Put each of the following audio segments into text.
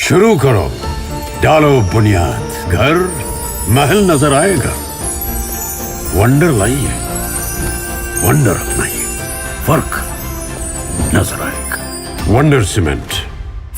शुरू करो, डालो बुनियाद, घर महल नजर आएगा। वंडर लाइए, वंडर अपनाइए, फर्क नजर आएगा। वंडर सीमेंट,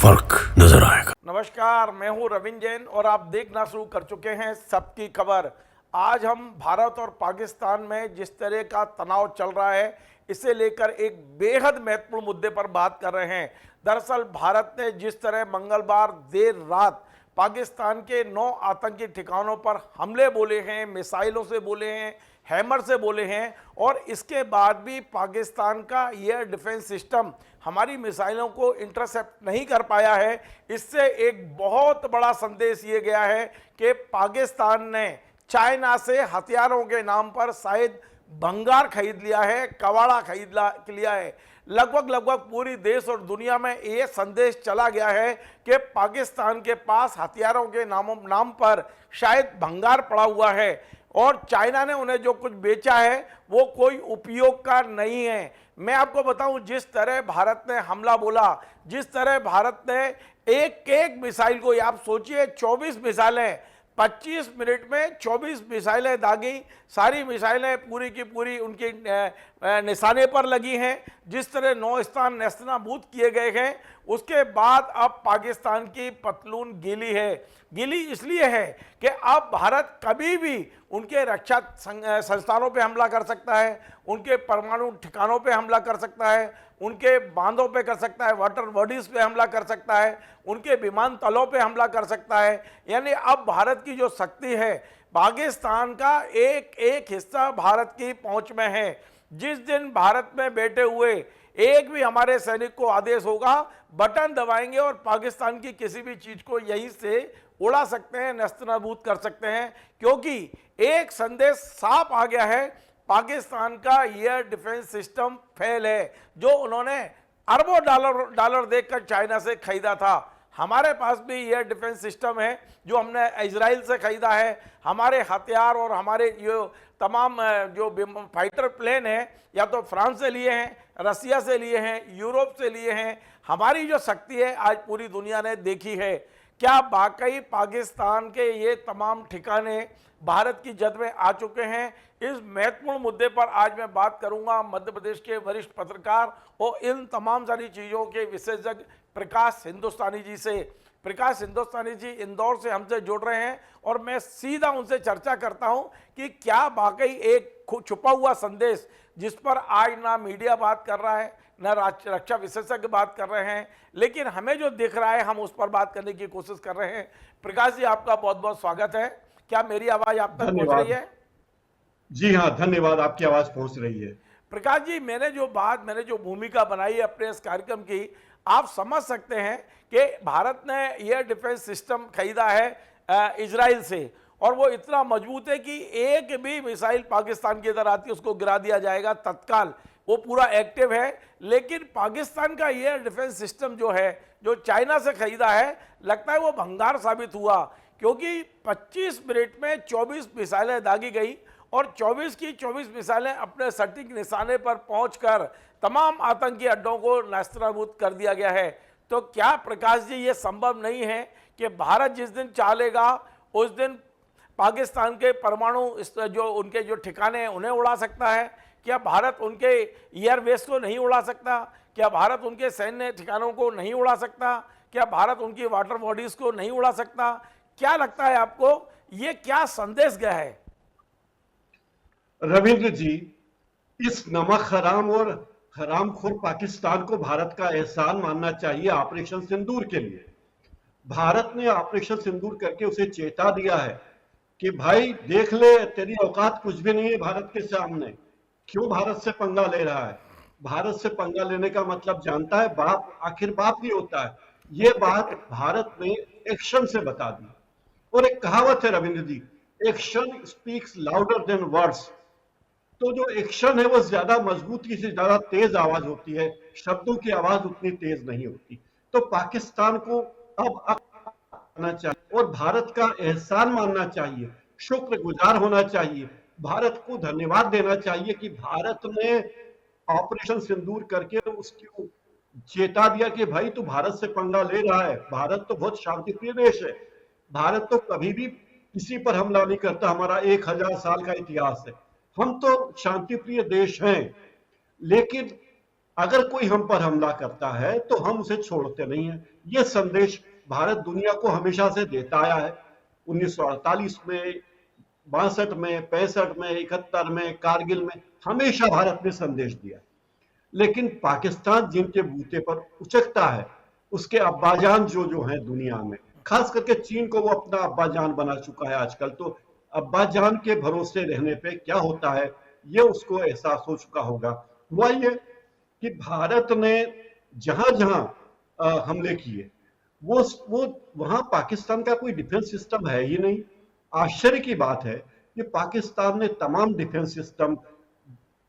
फर्क नजर आएगा। नमस्कार, मैं हूं रविंद्र जैन और आप देखना शुरू कर चुके हैं सबकी खबर। आज हम भारत और पाकिस्तान में जिस तरह का तनाव चल रहा है, इसे लेकर एक बेहद महत्वपूर्ण मुद्दे पर बात कर रहे हैं। दरअसल भारत ने जिस तरह मंगलवार देर रात पाकिस्तान के 9 आतंकी ठिकानों पर हमले बोले हैं, मिसाइलों से बोले हैं, हैमर से बोले हैं, और इसके बाद भी पाकिस्तान का एयर डिफेंस सिस्टम हमारी मिसाइलों को इंटरसेप्ट नहीं कर पाया है। इससे एक बहुत बड़ा संदेश ये गया है कि पाकिस्तान ने चाइना से हथियारों के नाम पर शायद भंगार खरीद लिया है, कवाड़ा खरीद लिया है। लगभग पूरी देश और दुनिया में ये संदेश चला गया है कि पाकिस्तान के पास हथियारों के नाम पर शायद भंगार पड़ा हुआ है और चाइना ने उन्हें जो कुछ बेचा है वो कोई उपयोग का नहीं है। मैं आपको बताऊं, जिस तरह भारत ने हमला बोला, जिस तरह भारत ने एक एक मिसाइल को, आप सोचिए 24 मिसाइलें 25 मिनट में 24 मिसाइलें दागी, सारी मिसाइलें पूरी की पूरी उनके निशाने पर लगी हैं। जिस तरह 9 स्थान नेस्तनाबूद किए गए हैं, उसके बाद अब पाकिस्तान की पतलून गीली है। गीली इसलिए है कि अब भारत कभी भी उनके रक्षा संस्थानों पे हमला कर सकता है, उनके परमाणु ठिकानों पे हमला कर सकता है, उनके बांधों पे कर सकता है, वाटर बॉडीज पे हमला कर सकता है, उनके विमानतलों पे हमला कर सकता है। यानी अब भारत की जो शक्ति है, पाकिस्तान का एक एक हिस्सा भारत की पहुंच में है। जिस दिन भारत में बैठे हुए एक भी हमारे सैनिक को आदेश होगा, बटन दबाएंगे और पाकिस्तान की किसी भी चीज को यहीं से उड़ा सकते हैं, नेस्तनाबूद कर सकते हैं। क्योंकि एक संदेश साफ आ गया है, पाकिस्तान का एयर डिफेंस सिस्टम फेल है, जो उन्होंने अरबों डॉलर देकर चाइना से खरीदा था। हमारे पास भी एयर डिफेंस सिस्टम है जो हमने इजराइल से खरीदा है। हमारे हथियार और हमारे जो तमाम जो फाइटर प्लेन है, या तो फ्रांस से लिए हैं, रसिया से लिए हैं, यूरोप से लिए हैं। हमारी जो शक्ति है आज पूरी दुनिया ने देखी है। क्या वाकई पाकिस्तान के ये तमाम ठिकाने भारत की जद में आ चुके हैं? इस महत्वपूर्ण मुद्दे पर आज मैं बात करूंगा मध्य प्रदेश के वरिष्ठ पत्रकार और इन तमाम सारी चीज़ों के विशेषज्ञ प्रकाश हिंदुस्तानी जी से। प्रकाश हिंदुस्तानी जी इंदौर से हमसे जुड़ रहे हैं और मैं सीधा उनसे चर्चा करता हूं कि क्या वाकई एक छुपा हुआ संदेश, जिस पर आज ना मीडिया बात कर रहा है, न रक्षा विशेषज्ञ बात कर रहे हैं, लेकिन हमें जो दिख रहा है हम उस पर बात करने की कोशिश कर रहे हैं। प्रकाश जी, आपका बहुत बहुत स्वागत है। क्या मेरी आवाज आप तक पहुंच रही है? जी हाँ, धन्यवाद, आपकी आवाज पहुंच रही है। प्रकाश जी, मैंने जो भूमिका बनाई है अपने इस कार्यक्रम की, आप समझ सकते हैं कि भारत ने एयर डिफेंस सिस्टम खरीदा है इजराइल से, और वो इतना मजबूत है कि एक भी मिसाइल पाकिस्तान की इधर आती है उसको गिरा दिया जाएगा तत्काल। वो पूरा एक्टिव है। लेकिन पाकिस्तान का एयर डिफेंस सिस्टम जो है, जो चाइना से खरीदा है, लगता है वो भंगार साबित हुआ। क्योंकि 25 मिनट में 24 मिसाइलें दागी गई और 24 की 24 मिसाइलें अपने सटीक निशाने पर पहुंचकर तमाम आतंकी अड्डों को नेस्तनाबूद कर दिया गया है। तो क्या प्रकाश जी ये संभव नहीं है कि भारत जिस दिन चाहेगा उस दिन पाकिस्तान के परमाणु उनके जो ठिकाने हैं उन्हें उड़ा सकता है? क्या भारत उनके एयरबेस को नहीं उड़ा सकता? क्या भारत उनके सैन्य ठिकानों को नहीं उड़ा सकता? क्या भारत उनकी वाटर बॉडीज को नहीं उड़ा सकता? क्या लगता है आपको, ये क्या संदेश गया है? रविंद्र जी, इस नमक हराम और हरामखोर पाकिस्तान को भारत का एहसान मानना चाहिए ऑपरेशन सिंदूर के लिए। भारत ने ऑपरेशन सिंदूर करके उसे चेता दिया है कि भाई देख ले, तेरी औकात कुछ भी नहीं है भारत के सामने। क्यों भारत से पंगा ले रहा है? भारत से पंगा लेने का मतलब जानता है, बाप आखिर बाप ही होता है। ये बात भारत ने एक्शन से बता दी। और एक कहावत है Ravindra ji, action speaks louder than words. तो जो एक्शन है वो ज्यादा मजबूती से, ज्यादा तेज आवाज होती है, शब्दों की आवाज उतनी तेज नहीं होती। तो पाकिस्तान को अब आना चाहिए और भारत का एहसान मानना चाहिए, शुक्रगुजार होना चाहिए, भारत को धन्यवाद देना चाहिए कि भारत ने ऑपरेशन सिंदूर करके उसकी चेता दिया कि भाई तू भारत से पंगा ले रहा है, भारत तो बहुत शांतिप्रिय देश है, भारत तो कभी भी किसी पर हमला नहीं करता, हमारा 1000 साल का इतिहास है, हम तो शांतिप्रिय देश हैं। लेकिन अगर कोई हम पर हमला करता है तो हम उसे छोड़ते नहीं हैं। यह संदेश भारत दुनिया को हमेशा से देता आया है। 1948 में, 62 में, 65 में, 71 में, कारगिल में हमेशा भारत ने संदेश दिया। लेकिन पाकिस्तान जिनके बूते पर उचकता है, उसके अब्बाजान जो हैं दुनिया में, खास करके चीन को वो अपना अब्बाजान बना चुका है आजकल, तो अब्बाजान के भरोसे रहने पे क्या होता है ये उसको एहसास हो चुका होगा। हुआ ये कि भारत ने जहां जहां हमले किए वो वहां पाकिस्तान का कोई डिफेंस सिस्टम है ही नहीं। आश्चर्य की बात है कि पाकिस्तान ने तमाम डिफेंस सिस्टम,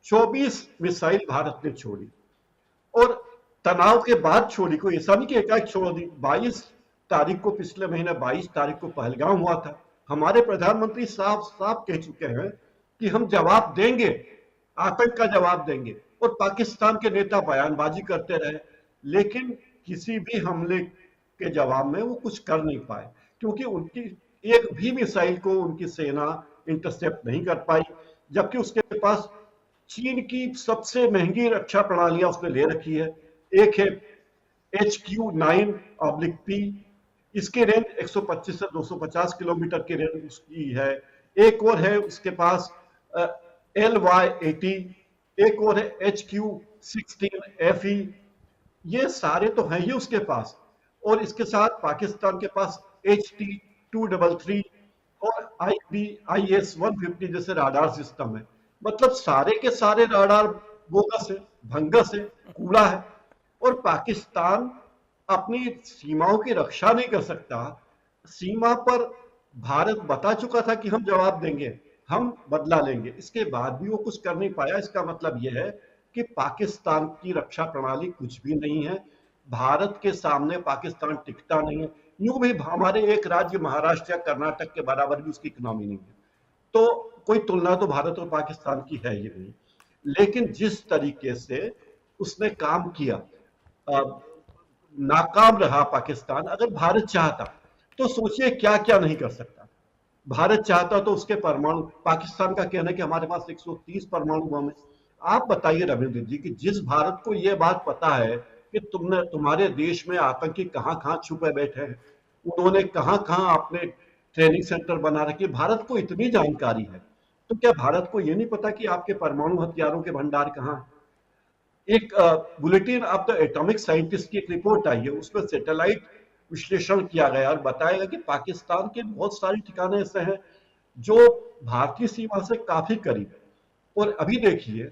24 मिसाइल भारत ने छोड़ी, और तनाव के बाद छोड़ी, कोई ऐसा नहीं कि एकाएक छोड़ दी। 22 तारीख को, पिछले महीने 22 तारीख को पहलगाम हुआ था। हमारे प्रधानमंत्री साफ साफ कह चुके हैं कि हम जवाब देंगे, आतंक का जवाब देंगे, और पाकिस्तान के नेता बयानबाजी करते रहे, लेकिन किसी भी हमले के जवाब में वो कुछ कर नहीं पाए, क्योंकि उनकी एक भी मिसाइल को उनकी सेना इंटरसेप्ट नहीं कर पाई। जबकि उसके पास चीन की सबसे महंगी रक्षा प्रणालियां उसने ले रखी है। एक है HQ-9/P, इसकी रेंज 125 से 250 किलोमीटर की रेंज उसकी है। एक और है उसके पास LY-80, एक और है HQ-16FE। ये सारे तो हैं ही उसके पास, और इसके साथ पाकिस्तान के पास HT-233 और IBIS-150 जैसे राडार सिस्टम है। मतलब सारे के सारे राडार बोगस है, भंगस है, कूड़ा है, और पाकिस्तान अपनी सीमाओं की रक्षा नहीं कर सकता। सीमा पर भारत बता चुका था कि हम जवाब देंगे, हम बदला लेंगे, इसके बाद भी वो कुछ कर नहीं पाया। इसका मतलब यह है कि पाकिस्तान की रक्षा प्रणाली कुछ भी नहीं है। भारत के सामने पाकिस्तान टिकता नहीं है। यूं भी हमारे एक राज्य महाराष्ट्र या कर्नाटक के बराबर भी उसकी इकोनॉमी नहीं है, तो कोई तुलना तो भारत और पाकिस्तान की है ही नहीं। लेकिन जिस तरीके से उसने काम किया, नाकाम रहा पाकिस्तान। अगर भारत चाहता तो सोचिए क्या क्या नहीं कर सकता। भारत चाहता तो उसके परमाणु, पाकिस्तान का कहना है कि हमारे पास 130 परमाणु बम है। आप बताइए रविंद्र जी कि जिस भारत को यह बात पता है कि तुम्हारे देश में आतंकी कहां कहां छुपे बैठे हैं, उन्होंने कहां कहां अपने ट्रेनिंग सेंटर बना रखे, भारत को इतनी जानकारी है, तो क्या भारत को यह नहीं पता कि आपके परमाणु हथियारों के भंडार कहां है? एक bulletin of the atomic scientist की एक रिपोर्ट आई है, उसमें सैटेलाइट विश्लेषण किया गया और बताया गया कि पाकिस्तान के बहुत सारे ठिकाने ऐसे हैं जो भारतीय सीमा से काफी करीब है। और अभी देखिए,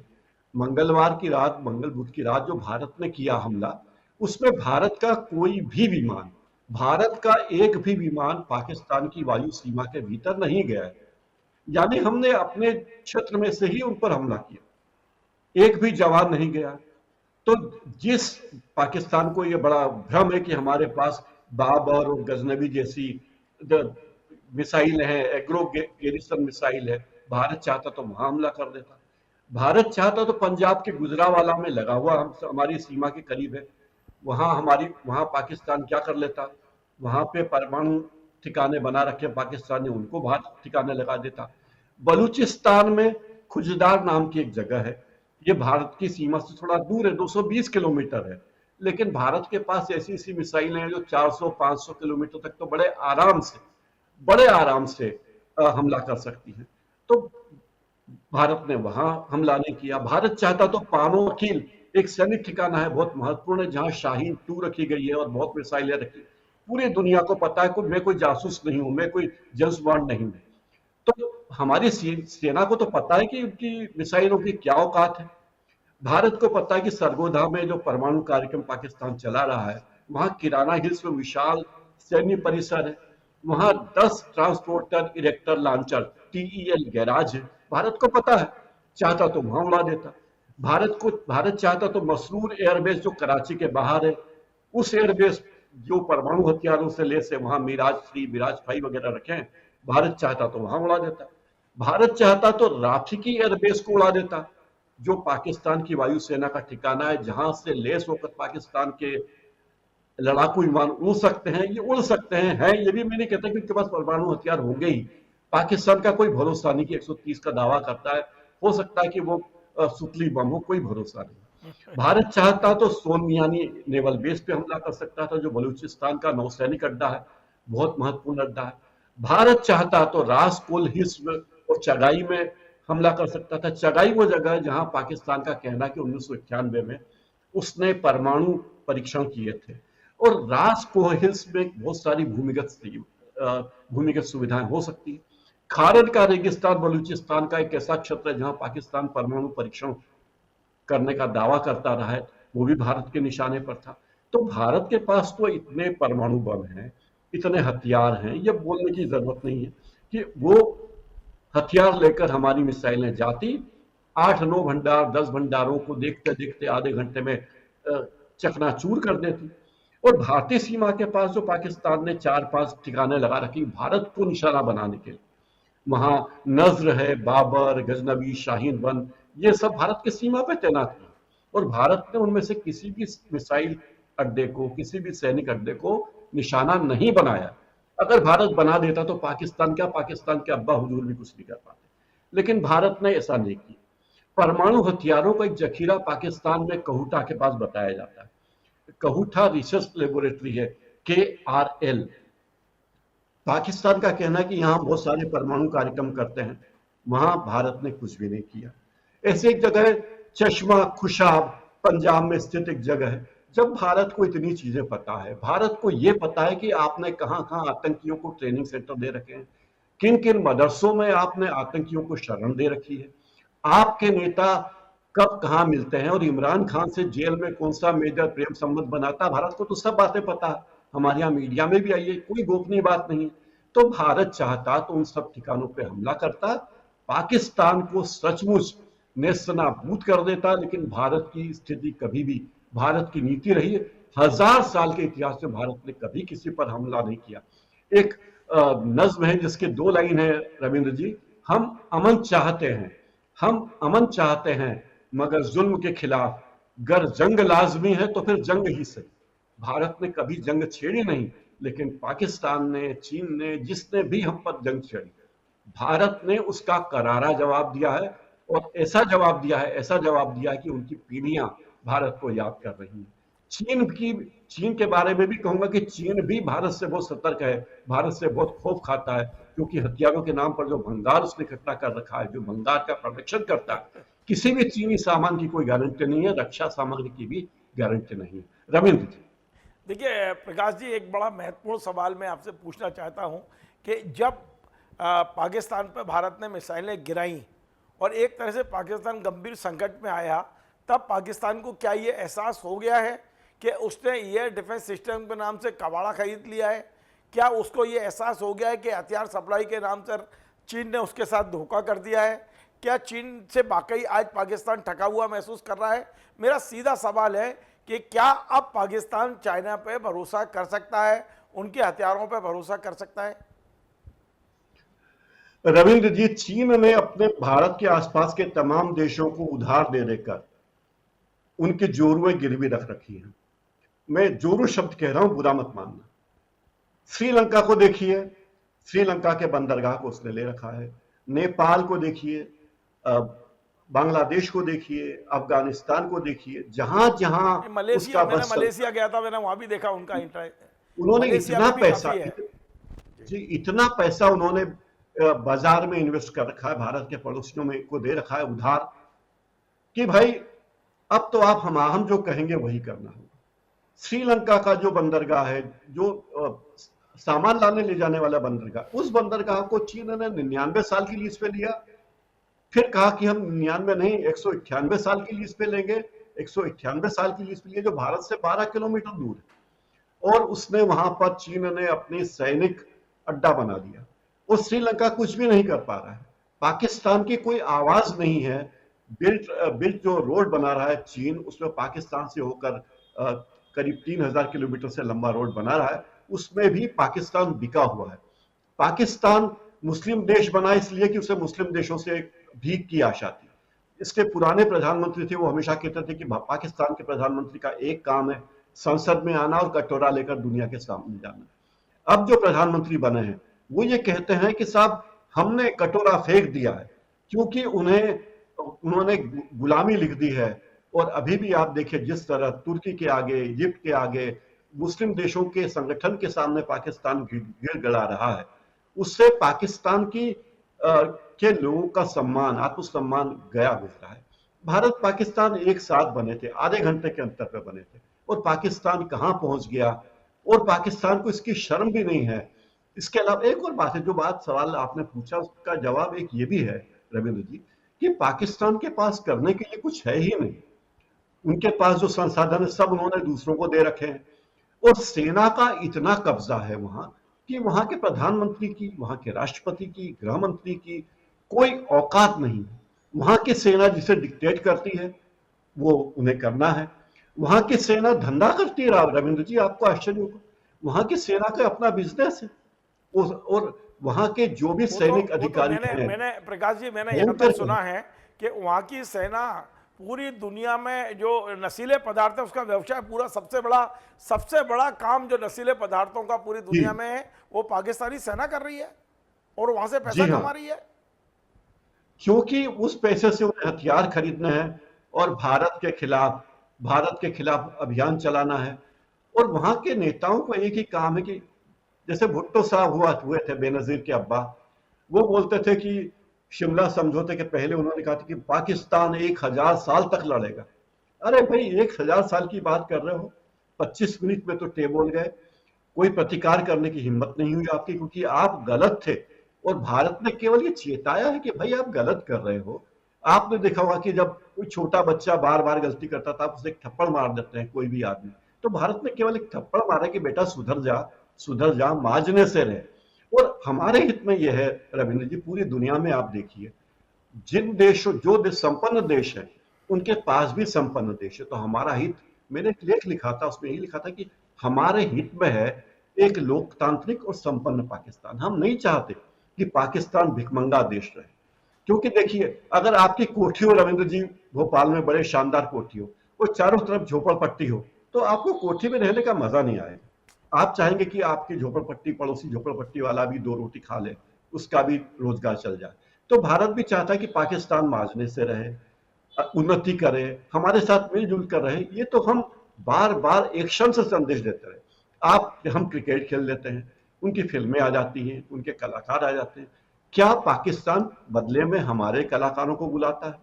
मंगलवार की रात, मंगल बुध की रात जो भारत ने किया हमला, उसमें भारत का कोई भी विमान, भारत का एक भी विमान पाकिस्तान की वायु सीमा के भीतर नहीं गया है। यानी हमने अपने क्षेत्र में से ही उन पर हमला किया, एक भी जवान नहीं गया। तो जिस पाकिस्तान को यह बड़ा भ्रम है कि हमारे पास बाबर और गजनबी जैसी मिसाइल है, एग्रो गैरिसन मिसाइल है, भारत चाहता तो वहां हमला कर देता। भारत चाहता तो पंजाब के गुजरावाला में लगा हुआ हमारी सीमा के करीब है, वहां पाकिस्तान क्या कर लेता, वहां पे परमाणु ठिकाने बना रखे पाकिस्तान ने, उनको भारत ठिकाने लगा देता। बलूचिस्तान में खुजदार नाम की एक जगह है, ये भारत की सीमा से थोड़ा दूर है, 220 किलोमीटर है, लेकिन भारत के पास ऐसी ऐसी मिसाइलें हैं जो 400-500 किलोमीटर तक तो बड़े आराम से हमला कर सकती हैं। तो भारत ने वहां हमला नहीं किया। भारत चाहता तो पानो-अकील एक सैनिक ठिकाना है, बहुत महत्वपूर्ण है, जहां शाहीन 2 रखी गई है और बहुत मिसाइलें रखी। पूरी दुनिया को पता है मैं कोई जासूस नहीं हूं, मैं कोई जेम्स बॉन्ड नहीं हूं। तो हमारी सेना को तो पता है कि उनकी मिसाइलों की क्या औकात है। भारत को पता है कि सरगोधा में जो परमाणु कार्यक्रम पाकिस्तान चला रहा है, वहां किराना हिल्स में विशाल सैन्य परिसर है, वहां 10 transporter erector launcher TEL garage है। भारत को पता है, चाहता तो वहां उड़ा देता। भारत चाहता तो मसरूर एयरबेस जो कराची के बाहर है, उस एयरबेस जो परमाणु हथियारों से लेस है, वहां मिराज 3, मिराज 5 वगैरह रखे हैं, भारत चाहता तो वहां उड़ा देता। भारत चाहता तो राफी की एयरबेस को उड़ा देता, जो पाकिस्तान की वायुसेना का ठिकाना है, जहां से लेस होकर पाकिस्तान के लड़ाकू विमान उड़ सकते हैं, ये उड़ सकते हैं ये भी मैं नहीं कहता कि उनके पास परमाणु हथियार होंगे ही। पाकिस्तान का कोई भरोसा नहीं कि 130 का दावा करता है, हो सकता है कि वो सुतली बम हो, कोई भरोसा नहीं। भारत चाहता तो सोनमियानी नेवल बेस पे हमला कर सकता था, जो बलूचिस्तान का नौसैनिक अड्डा है, बहुत महत्वपूर्ण अड्डा है। भारत चाहता तो रास कुल हिस्न और चगाई में हमला कर सकता था। चगाई वो जगह है जहां पाकिस्तान का कहना है कि 1991 में उसने परमाणु परीक्षण किए थे। और रास को हिल्स में बहुत सारी भूमिगत सुविधाएं हो सकती है। खारद का रेगिस्तान बलूचिस्तान का एक ऐसा क्षेत्र है जहां पाकिस्तान परमाणु परीक्षण करने का दावा करता रहा है, वो भी भारत के निशाने पर था। तो भारत के पास तो इतने परमाणु बम हैं, इतने हथियार हैं, ये बोलने की जरूरत नहीं है कि वो हथियार लेकर हमारी मिसाइलें जाती, 8-9 भंडार 10 भंडारों को देखते देखते आधे घंटे में चकनाचूर कर देती। और भारतीय सीमा के पास जो पाकिस्तान ने 4-5 ठिकाने लगा रखी भारत को निशाना बनाने के लिए, वहां नज्र है, बाबर, गजनवी, शाहीन वन, ये सब भारत के सीमा पे तैनात है। और भारत ने उनमें से किसी भी मिसाइल अड्डे को, किसी भी सैनिक अड्डे को निशाना नहीं बनाया। अगर भारत बना देता तो पाकिस्तान के अब्बा हुजूर भी कुछ नहीं कर पाते, लेकिन भारत ने ऐसा नहीं किया। परमाणु हथियारों का एक जखीरा पाकिस्तान में कहूटा के पास बताया जाता है। कहूटा रिसर्च लेबोरेटरी है, KRL। पाकिस्तान का कहना है कि यहां बहुत सारे परमाणु कार्यक्रम करते हैं, वहां भारत ने कुछ भी नहीं किया। ऐसे एक जगह है चश्मा खुशाब, पंजाब में स्थित एक जगह है। जब भारत को इतनी चीजें पता है, भारत को यह पता है कि आपने कहां कहां आतंकियों को ट्रेनिंग सेंटर दे रखे हैं, किन किन मदरसों में आपने आतंकियों को शरण दे रखी है, आपके नेता कब कहां मिलते हैं और इमरान खान से जेल में कौन सा मेजर प्रेम संबंध बनाता, भारत को तो सब बातें पता है। हमारे यहाँ मीडिया में भी आई है, कोई गोपनीय बात नहीं। तो भारत चाहता तो उन सब ठिकानों पे हमला करता, पाकिस्तान को सचमुच नेस्तनाबूद कर देता। लेकिन भारत की स्थिति कभी भी, भारत की नीति रही है, 1000 साल के इतिहास में भारत ने कभी किसी पर हमला नहीं किया। एक नज्म है जिसके 2 लाइन है रविंद्र जी, हम अमन चाहते हैं, हम अमन चाहते हैं मगर जुल्म के खिलाफ, गर जंग लाजमी है तो फिर जंग ही सही। भारत ने कभी जंग छेड़ी नहीं, लेकिन पाकिस्तान ने, चीन ने, जिसने भी हम पर जंग छेड़ी, भारत ने उसका करारा जवाब दिया है। और ऐसा जवाब दिया है कि उनकी पीढ़ियां भारत को याद कर रही हैं। चीन के बारे में भी कहूंगा कि चीन भी भारत से बहुत सतर्क है, भारत से बहुत खौफ खाता है, क्योंकि हथियारों के नाम पर जो भंगार उसने इकट्ठा कर रखा है, जो भंगार का प्रोटेक्शन करता है, किसी भी चीनी सामान की कोई गारंटी नहीं है, रक्षा सामग्री की भी गारंटी नहीं है। रविंद्र जी, देखिए प्रकाश जी, एक बड़ा महत्वपूर्ण सवाल मैं आपसे पूछना चाहता हूं कि जब पाकिस्तान पर भारत ने मिसाइलें गिराई और एक तरह से पाकिस्तान गंभीर संकट में आया, तब पाकिस्तान को क्या ये एहसास हो गया है कि उसने एयर डिफेंस सिस्टम के नाम से कबाड़ा खरीद लिया है? क्या उसको ये एहसास हो गया है कि हथियार सप्लाई के नाम से चीन ने उसके साथ धोखा कर दिया है? क्या चीन से वाकई आज पाकिस्तान ठगा हुआ महसूस कर रहा है? मेरा सीधा सवाल है कि क्या अब पाकिस्तान चाइना पे भरोसा कर सकता है, उनके हथियारों पे भरोसा कर सकता है? रविंद्र जी, चीन ने अपने भारत के आसपास के तमाम देशों को उधार दे देकर उनके जोरुएं गिरवी रख रखी हैं। मैं जोरू शब्द कह रहा हूं, बुरा मत मानना। श्रीलंका को देखिए, श्रीलंका के बंदरगाह को उसने ले रखा है। नेपाल को देखिए, बांग्लादेश को देखिए, अफगानिस्तान को देखिए, जहां जहां मलेशिया, मैंने मलेशिया गया था, मैंने वहां भी देखा उनका उन्होंने इतना पैसा, जी इतना पैसा उन्होंने बाजार में इन्वेस्ट कर रखा है, भारत के पड़ोसियों में को दे रखा है उधार, कि भाई अब तो आप हम जो कहेंगे वही करना होगा। श्रीलंका का जो बंदरगाह है, जो सामान लाने ले जाने वाला बंदरगाह, उस बंदरगाह को चीन ने 99 साल की लीज पे लिया। फिर कहा कि हम 99 नहीं, 198 साल की लीज पे लेंगे। 198 साल की लीज पे लिए, जो भारत से 12 किलोमीटर दूर है। और उसने वहां पर, चीन ने अपनी सैनिक अड्डा बना दिया। और श्रीलंका कुछ भी नहीं कर पा रहा है। पाकिस्तान की कोई आवाज नहीं है। बिल्ट जो रोड बना रहा है चीन, उसमें पाकिस्तान से होकर करीब 3000 किलोमीटर से लंबा रोड बना रहा है, उसमें भी पाकिस्तान बिका हुआ है। पाकिस्तान मुस्लिम देश बना इसलिए कि उसे मुस्लिम देशों से भीख की आशा थी। इसके पुराने प्रधानमंत्री थे, वो हमेशा कहते थे कि पाकिस्तान के प्रधानमंत्री का एक काम है संसद में आना और कटोरा लेकर दुनिया के सामने जाना। अब जो प्रधानमंत्री बने हैं वो ये कहते हैं कि साहब हमने कटोरा फेंक दिया है, क्योंकि उन्होंने गुलामी लिख दी है। और अभी भी आप देखिए जिस तरह तुर्की के आगे, इजिप्ट के आगे, मुस्लिम देशों के संगठन के सामने पाकिस्तान गिड़गिड़ा रहा है, उससे पाकिस्तान के लोगों का सम्मान, आत्मसम्मान गया गुजरा है। भारत पाकिस्तान एक साथ बने थे, आधे घंटे के अंतर पे बने थे, और पाकिस्तान कहां पहुंच गया, और पाकिस्तान को इसकी शर्म भी नहीं है। इसके अलावा एक और बात है, जो सवाल आपने पूछा उसका जवाब एक ये भी है रविंद्र जी, कि पाकिस्तान के पास करने के लिए कुछ है ही नहीं। उनके पास जो संसाधन है सब उन्होंने दूसरों को दे रखे हैं, और सेना का इतना कब्जा है वहां कि वहां के प्रधानमंत्री की, वहां के राष्ट्रपति की, गृह मंत्री की कोई औकात नहीं है। वहां की सेना जिसे डिक्टेट करती है वो उन्हें करना है। वहां की सेना धंधा करती है रविंद्र जी, आपको आश्चर्य होगा, वहां की सेना का अपना बिजनेस है। और वहां के जो भी सैनिक अधिकारी मैंने प्रकाश जी यहाँ तक सुना है कि वहां की सेना पूरी दुनिया में जो नशीले पदार्थ है उसका व्यवसाय पूरा सबसे बड़ा काम जो नशीले पदार्थों का पूरी दुनिया में है वो पाकिस्तानी सेना कर रही है और वहां से पैसा कमा रही है, क्योंकि उस पैसे से उन्हें हथियार खरीदने हैं और भारत के खिलाफ अभियान चलाना है। और वहां के नेताओं को एक ही काम है कि जैसे भुट्टो साहब हुए थे, बेनजीर के अब्बा, वो बोलते थे कि शिमला समझौते के पहले उन्होंने कहा था कि पाकिस्तान 1000 साल तक लड़ेगा। अरे भाई 1000 साल की बात कर रहे हो, 25 मिनट में तो टेबल गए, कोई प्रतिकार करने की हिम्मत नहीं हुई आपकी, क्योंकि आप गलत थे। और भारत ने केवल ये चेताया है कि भाई आप गलत कर रहे हो। आपने देखा होगा कि जब कोई छोटा बच्चा बार बार गलती करता था, आप उसे एक थप्पड़ मार देते हैं कोई भी आदमी, तो भारत ने केवल एक थप्पड़ मारा कि बेटा सुधर जा, माजने से रहे। और हमारे हित में यह है रविंद्र जी, पूरी दुनिया में आप देखिए जो देश संपन्न देश है उनके पास भी संपन्न देश है। तो हमारा हित, मैंने एक लेख लिखा था उसमें यही लिखा था कि हमारे हित में है एक लोकतांत्रिक और संपन्न पाकिस्तान। हम नहीं चाहते कि पाकिस्तान भिखमंगा देश रहे, क्योंकि देखिए अगर आपकी कोठी हो रविंद्र जी, भोपाल में बड़े शानदार कोठी हो, वो चारों तरफ झोपड़पट्टी हो, तो आपको कोठी में रहने का मजा नहीं आएगा। आप चाहेंगे कि आपकी झोपड़पट्टी, पड़ोसी झोपड़पट्टी वाला भी 2 रोटी खा ले, उसका भी रोजगार चल जाए। तो भारत भी चाहता है कि पाकिस्तान माजने से रहे, उन्नति करे, हमारे साथ मिलजुल कर रहे। ये तो हम बार बार एक्शन से संदेश देते रहे। हम क्रिकेट खेल लेते हैं, उनकी फिल्में आ जाती हैं, उनके कलाकार आ जाते हैं, क्या पाकिस्तान बदले में हमारे कलाकारों को बुलाता है?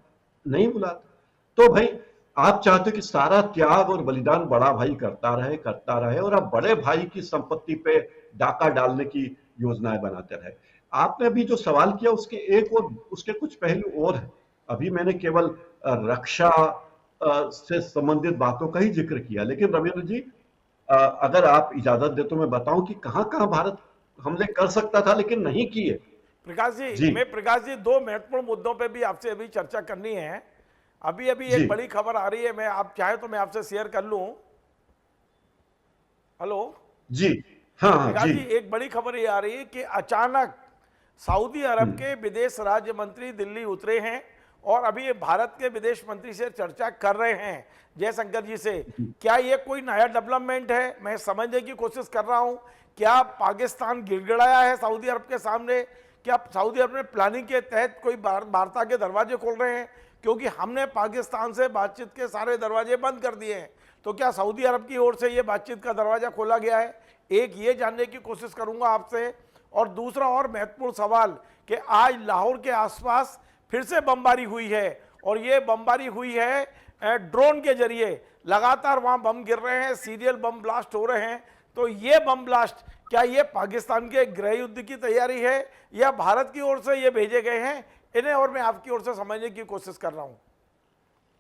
नहीं बुलाता। तो भाई आप चाहते हो कि सारा त्याग और बलिदान बड़ा भाई करता रहे और आप बड़े भाई की संपत्ति पे डाका डालने की योजनाएं बनाते रहे। आपने अभी जो सवाल किया उसके कुछ पहलू और हैं। अभी मैंने केवल रक्षा से संबंधित बातों का ही जिक्र किया, लेकिन रविंद्र जी अगर आप इजाजत दे तो मैं बताऊं कि कहां कहां भारत हमले कर सकता था लेकिन नहीं किए। प्रकाश जी, मैं प्रकाश जी 2 महत्वपूर्ण मुद्दों पे भी आपसे अभी चर्चा करनी है। अभी एक बड़ी खबर आ रही है, मैं आप चाहे तो मैं आपसे शेयर कर लूं। हेलो जी, हाँ जी, एक बड़ी खबर ये आ रही है कि अचानक सऊदी अरब के विदेश राज्य मंत्री दिल्ली उतरे हैं और अभी भारत के विदेश मंत्री से चर्चा कर रहे हैं, जयशंकर जी से। क्या ये कोई नया डेवलपमेंट है? मैं समझने की कोशिश कर रहा हूं, क्या पाकिस्तान गिड़गिड़ाया है सऊदी अरब के सामने? क्या सऊदी अरब ने प्लानिंग के तहत कोई वार्ता के दरवाजे खोल रहे हैं? क्योंकि हमने पाकिस्तान से बातचीत के सारे दरवाजे बंद कर दिए हैं, तो क्या सऊदी अरब की ओर से ये बातचीत का दरवाजा खोला गया है? एक ये जानने की कोशिश करूंगा आपसे। और दूसरा और महत्वपूर्ण सवाल कि आज लाहौर के आसपास फिर से बमबारी हुई है और ये बमबारी हुई है ड्रोन के जरिए। लगातार वहां बम गिर रहे हैं, सीरियल बम ब्लास्ट हो रहे हैं। तो ये बम ब्लास्ट क्या ये पाकिस्तान के गृह युद्ध की तैयारी है या भारत की ओर से ये भेजे गए हैं? इन्हें और मैं आपकी ओर से समझने की कोशिश कर रहा हूं।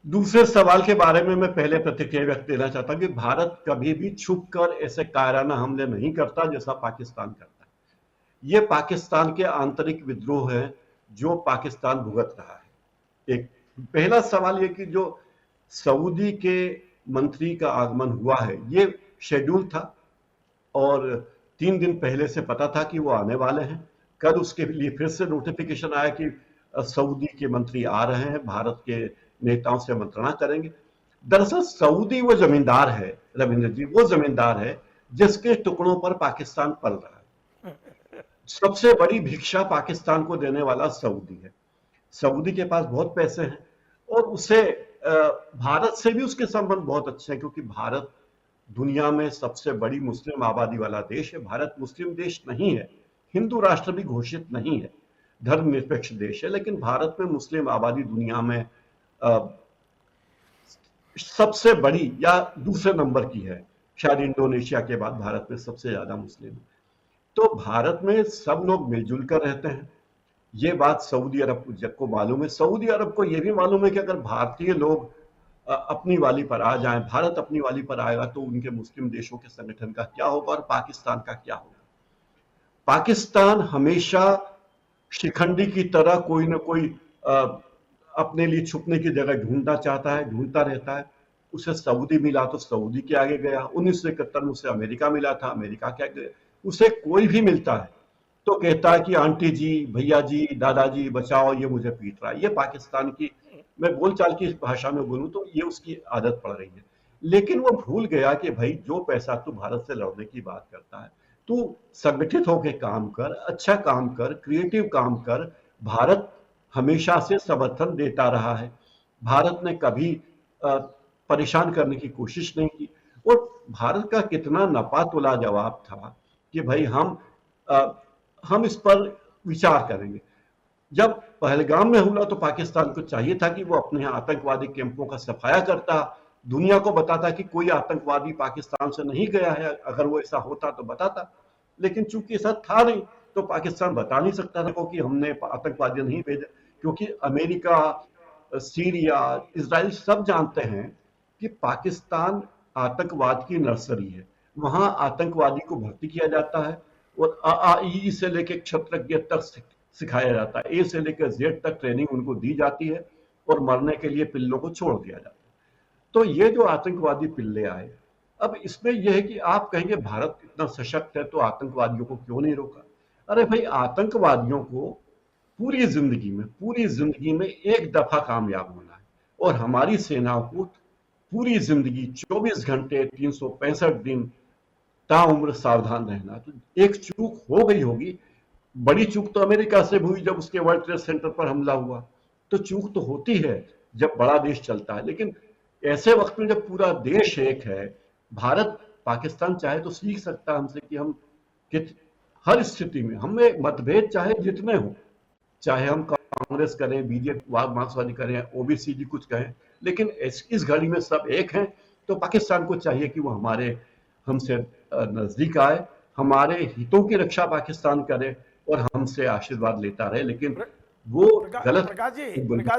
दूसरे सवाल के बारे में मैं पहले प्रतिक्रिया व्यक्त देना चाहता हूं कि भारत कभी भी छुप कर ऐसे कायराना हमले नहीं करता जैसा पाकिस्तान करता है। यह पाकिस्तान के आंतरिक विद्रोह है जो पाकिस्तान भुगत रहा है। एक पहला सवाल यह कि जो सऊदी के मंत्री का आगमन हुआ है ये शेड्यूल था और 3 दिन पहले से पता था कि वो आने वाले हैं। कल उसके लिए फिर से नोटिफिकेशन आया कि सऊदी के मंत्री आ रहे हैं, भारत के नेताओं से मंत्रणा करेंगे। दरअसल सऊदी वो जमींदार है रविंद्र जी, वो जमींदार है जिसके टुकड़ों पर पाकिस्तान पल रहा है। सबसे बड़ी भिक्षा पाकिस्तान को देने वाला सऊदी है। सऊदी के पास बहुत पैसे हैं और उसे भारत से भी उसके संबंध बहुत अच्छे हैं, क्योंकि भारत दुनिया में सबसे बड़ी मुस्लिम आबादी वाला देश है। भारत मुस्लिम देश नहीं है, हिंदू राष्ट्र भी घोषित नहीं है, धर्मनिरपेक्ष देश है, लेकिन भारत में मुस्लिम आबादी दुनिया में सबसे बड़ी या दूसरे नंबर की है, शायद इंडोनेशिया के बाद भारत में सबसे ज्यादा मुस्लिम है। तो भारत में सब लोग मिलजुल कर रहते हैं। ये बात सऊदी अरब को मालूम है। सऊदी अरब को यह भी मालूम है कि अगर भारतीय लोग अपनी वाली पर आ जाएं, भारत अपनी वाली पर आएगा, तो उनके मुस्लिम देशों के संगठन का क्या होगा और पाकिस्तान का क्या होगा। पाकिस्तान हमेशा शिखंडी की तरह कोई ना कोई अपने लिए छुपने की जगह ढूंढना चाहता है, ढूंढता रहता है। उसे सऊदी मिला तो सऊदी के आगे गया, 1971 में उसे अमेरिका मिला था, अमेरिका के आगे। उसे कोई भी मिलता है तो कहता है कि आंटी जी, भैया जी, दादाजी बचाओ, ये मुझे पीट रहा है। ये पाकिस्तान की, मैं बोलचाल की भाषा में बोलूं तो ये उसकी आदत पड़ रही है। लेकिन वो भूल गया कि भाई जो पैसा तू भारत से लड़ने की बात करता है, तू संगठित होकर काम कर, अच्छा काम कर, क्रिएटिव काम कर। भारत हमेशा से समर्थन देता रहा है, भारत ने कभी परेशान करने की कोशिश नहीं की। और भारत का कितना नपा तुला जवाब था कि भाई हम इस पर विचार करेंगे। जब पहलगाम में हुआ तो पाकिस्तान को चाहिए था कि वो अपने यहाँ आतंकवादी कैंपों का सफाया करता, दुनिया को बताता कि कोई आतंकवादी पाकिस्तान से नहीं गया है, अगर वो ऐसा होता तो बताता। लेकिन चूंकि ऐसा था नहीं तो पाकिस्तान बता नहीं सकता था कि हमने आतंकवादी नहीं भेजे, क्योंकि अमेरिका, सीरिया, इजराइल सब जानते हैं कि पाकिस्तान आतंकवाद की नर्सरी है। वहां आतंकवादी को भर्ती किया जाता है और ई से लेकर क्षत्रज्ञ तक सिखाया जाता है, ए से लेकर जेड तक ट्रेनिंग उनको दी जाती है और मरने के लिए पिल्लों को छोड़ दिया जाता है। तो ये जो आतंकवादी पिल्ले आए, अब इसमें यह है कि आप कहेंगे भारत इतना सशक्त है तो आतंकवादियों को क्यों नहीं रोका। अरे भाई, आतंकवादियों को पूरी जिंदगी में एक दफा कामयाब होना है, और हमारी सेनाओं को पूरी जिंदगी 24 घंटे 365 दिन ताउम्र सावधान रहना। तो एक चूक हो गई होगी, बड़ी चूक तो अमेरिका से हुई जब उसके वर्ल्ड ट्रेड सेंटर पर हमला हुआ, तो चूक तो होती है जब बड़ा देश चलता है। लेकिन ऐसे वक्त में जब पूरा देश एक है, भारत पाकिस्तान चाहे तो सीख सकता है हमसे कि हम हर स्थिति में हमें मतभेद चाहे जितने हो, चाहे हम कांग्रेस करें, बीजेपी मार्क्सवादी करें, ओबीसी जी कुछ कहें, लेकिन इस घड़ी में सब एक हैं। तो पाकिस्तान को चाहिए कि वो हमसे नजदीक आए, हमारे हितों की रक्षा पाकिस्तान करे और हमसे आशीर्वाद लेता रहे। लेकिन वो गलत। प्रकाश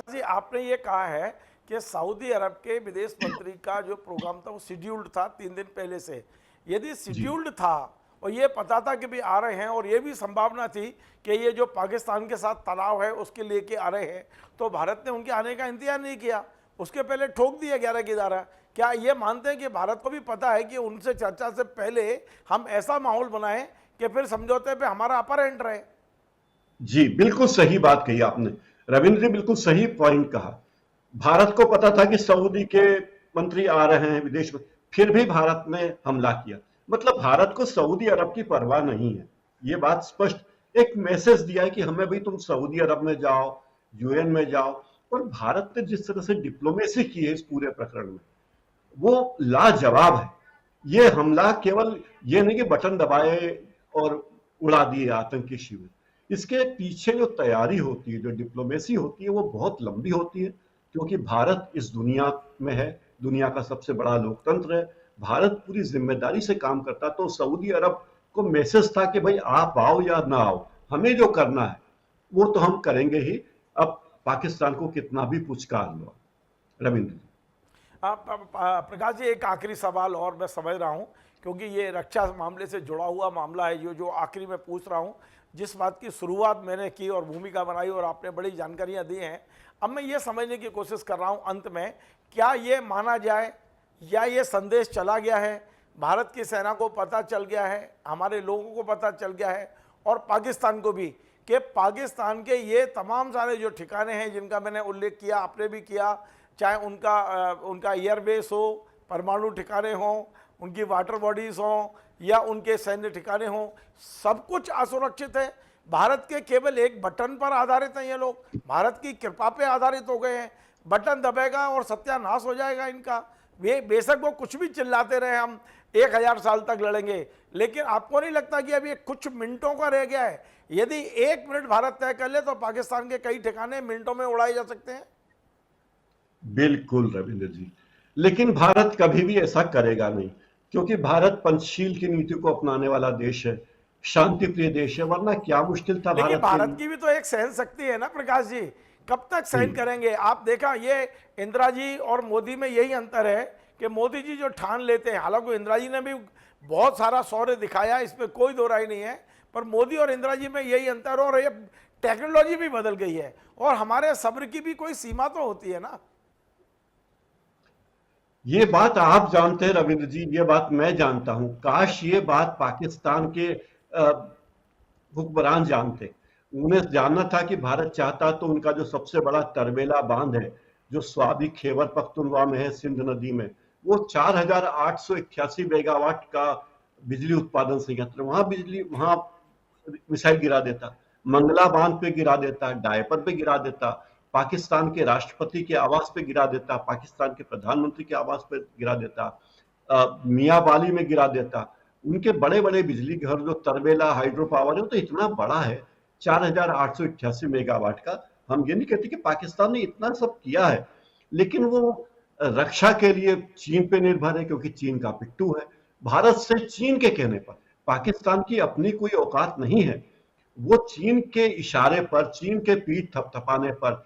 जी, आपने ये कहा है कि सऊदी अरब के विदेश मंत्री का जो प्रोग्राम था वो शेड्यूल्ड था 3 दिन पहले से। यदि शेड्यूल्ड था और ये पता था कि भी आ रहे हैं, और ये भी संभावना थी कि ये जो पाकिस्तान के साथ तनाव है उसके लेके आ रहे हैं, तो भारत ने उनके आने का इंतजार नहीं किया, उसके पहले ठोक दिया 11 की 11। क्या ये मानते हैं कि भारत को भी पता है कि उनसे चर्चा से पहले हम ऐसा माहौल बनाएं कि फिर समझौते पे हमारा अपर एंड रहे? जी, बिल्कुल सही बात कही आपने रविंद्र जी, बिल्कुल सही पॉइंट कहा। भारत को पता था कि सऊदी के मंत्री आ रहे हैं विदेश में, फिर भी भारत ने हमला किया। मतलब भारत को सऊदी अरब की परवाह नहीं है, ये बात स्पष्ट एक मैसेज दिया है कि हमें भी तुम सऊदी अरब में जाओ, यूएन में जाओ। और भारत ने जिस तरह से डिप्लोमेसी की है इस पूरे प्रकरण में, वो लाजवाब है। ये हमला केवल ये नहीं कि बटन दबाए और उड़ा दिए आतंकी शिविर, इसके पीछे जो तैयारी होती है, जो डिप्लोमेसी होती है, वो बहुत लंबी होती है। क्योंकि भारत इस दुनिया में है, दुनिया का सबसे बड़ा लोकतंत्र है, भारत पूरी जिम्मेदारी से काम करता। तो सऊदी अरब को मैसेज था कि भाई आप आओ या ना आओ, हमें जो करना है वो तो हम करेंगे ही, अब पाकिस्तान को कितना भी पुचकार लो। रविंद्र जी, प्रकाश जी, एक आखिरी सवाल और मैं समझ रहा हूँ, क्योंकि ये रक्षा मामले से जुड़ा हुआ मामला है, जो आखिरी में पूछ रहा हूँ। जिस बात की शुरुआत मैंने की और भूमिका बनाई और आपने बड़ी जानकारियाँ दी हैं, अब मैं ये समझने की कोशिश कर रहा हूँ अंत में, क्या ये माना जाए या ये संदेश चला गया है, भारत की सेना को पता चल गया है, हमारे लोगों को पता चल गया है और पाकिस्तान को भी, कि पाकिस्तान के ये तमाम सारे जो ठिकाने हैं जिनका मैंने उल्लेख किया, आपने भी किया, चाहे उनका एयरबेस हो, परमाणु ठिकाने हों, उनकी वाटर बॉडीज़ हों या उनके सैन्य ठिकाने हों, सब कुछ असुरक्षित है। भारत के केवल एक बटन पर आधारित हैं ये लोग, भारत की कृपा पे आधारित हो गए हैं। बटन दबेगा और सत्यानाश हो जाएगा इनका। वे बेशक वो कुछ भी चिल्लाते रहे, हम 1000 साल तक लड़ेंगे, लेकिन आपको नहीं लगता कि अभी कुछ मिनटों का रह गया है? यदि 1 मिनट भारत तय कर ले तो पाकिस्तान के कई ठिकाने मिनटों में उड़ाए जा सकते हैं। बिल्कुल रविंद्र जी, लेकिन भारत कभी भी ऐसा करेगा नहीं, क्योंकि भारत पंचशील की नीति को अपनाने वाला देश है, शांति प्रिय देश है। वरना क्या मुश्किल था लेकिन भारत भारत की भी तो एक सहन शक्ति है ना प्रकाश जी, कब तक सहन करेंगे? आप देखा, ये इंदिरा जी और मोदी में यही अंतर है कि मोदी जी जो ठान लेते हैं, हालांकि इंदिरा जी ने भी बहुत सारा शौर्य दिखाया, इसमें कोई दो राय नहीं है, पर मोदी और इंदिरा जी में यही अंतर, और ये टेक्नोलॉजी भी बदल गई है और हमारे सब्र की भी कोई सीमा तो होती है ना। ये बात आप जानते हैं रविंद्र जी, ये बात मैं जानता हूं। काश ये बात पाकिस्तान के हुक्मरान जानते। उन्हें जानना था कि भारत चाहता तो उनका जो सबसे बड़ा तरबेला बांध है, जो स्वाबी खैबर पख्तूनख्वा में है, सिंध नदी में, वो 4881 मेगावाट का बिजली उत्पादन संयंत्र, वहां मिसाइल गिरा देता, मंगला बांध पे गिरा देता, डायपर पे गिरा देता, पाकिस्तान के राष्ट्रपति के आवास पे गिरा देता, पाकिस्तान के प्रधानमंत्री के आवास पे गिरा देता, मियाँ बाली में गिरा देता। उनके बड़े बड़े बिजली घर जो तरबेला हाइड्रो पावर है, वो तो इतना बड़ा है, 4888 मेगावाट का। हम ये नहीं कहते कि पाकिस्तान ने इतना सब किया है, लेकिन वो रक्षा के लिए चीन पे निर्भर है, क्योंकि चीन का पिट्टू है। भारत से चीन के कहने पर पाकिस्तान की अपनी कोई औकात नहीं है। वो चीन के इशारे पर, चीन के पीठ थपथपाने पर,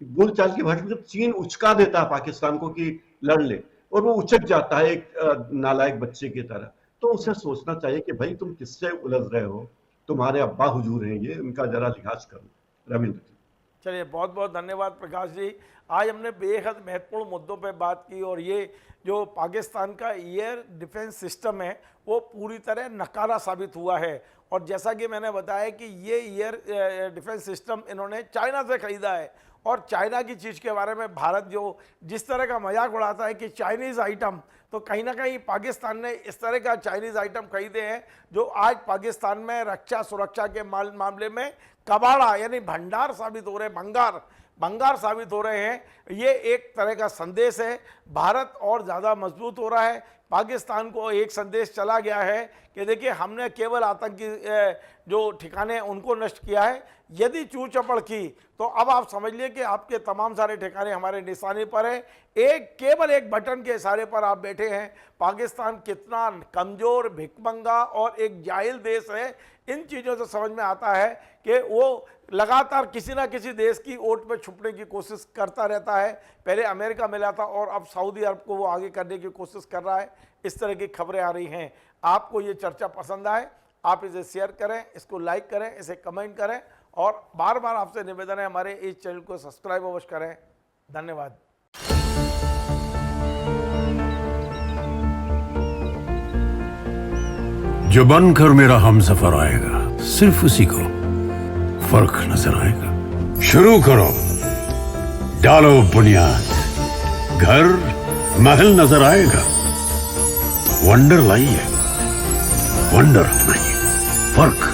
बोलचाल की भाषा में चीन उचका देता है पाकिस्तान को कि लड़ ले, और वो उचक जाता है एक नालायक बच्चे की तरह। तो उसे सोचना चाहिए कि भाई तुम किससे उलझ रहे हो, तुम्हारे अब्बा हुजूर हैं ये, उनका जरा लिहाज करो। रविंद्र जी, चलिए, बहुत बहुत धन्यवाद प्रकाश जी। आज हमने बेहद महत्वपूर्ण मुद्दों पे बात की, और ये जो पाकिस्तान का एयर डिफेंस सिस्टम है वो पूरी तरह नकारा साबित हुआ है। और जैसा कि मैंने बताया कि ये एयर डिफेंस सिस्टम इन्होंने चाइना से खरीदा है, और चाइना की चीज़ के बारे में भारत जो जिस तरह का मजाक उड़ाता है कि चाइनीज़ आइटम, तो कहीं ना कहीं पाकिस्तान ने इस तरह का चाइनीज़ आइटम खरीदे हैं जो आज पाकिस्तान में रक्षा सुरक्षा के मामले में कबाड़ा यानी भंडार साबित हो रहे, भंगार साबित हो रहे हैं। ये एक तरह का संदेश है, भारत और ज़्यादा मजबूत हो रहा है। पाकिस्तान को एक संदेश चला गया है कि देखिए, हमने केवल आतंकी जो ठिकाने उनको नष्ट किया है, यदि चूर चपड़ की तो अब आप समझ लिए कि आपके तमाम सारे ठिकाने हमारे निशाने पर है। केवल एक बटन के इशारे पर आप बैठे हैं। पाकिस्तान कितना कमज़ोर, भिखमंगा और एक जाहिल देश है, इन चीज़ों से समझ में आता है कि वो लगातार किसी ना किसी देश की ओट में छुपने की कोशिश करता रहता है। पहले अमेरिका मिला था और अब सऊदी अरब को वो आगे करने की कोशिश कर रहा है। इस तरह की खबरें आ रही हैं। आपको ये चर्चा पसंद आए, आप इसे शेयर करें, इसको लाइक करें, इसे कमेंट करें, और बार बार आपसे निवेदन है हमारे इस चैनल को सब्सक्राइब अवश्य करें। धन्यवाद। जो बनकर मेरा हमसफर आएगा, सिर्फ उसी को फर्क नजर आएगा। शुरू करो, डालो बुनियाद, घर महल नजर आएगा। वंडर लाइए, वंडर अपनाइए, फर्क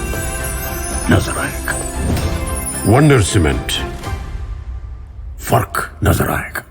नजर आएगा। वंडर सीमेंट, फर्क नजर आएगा।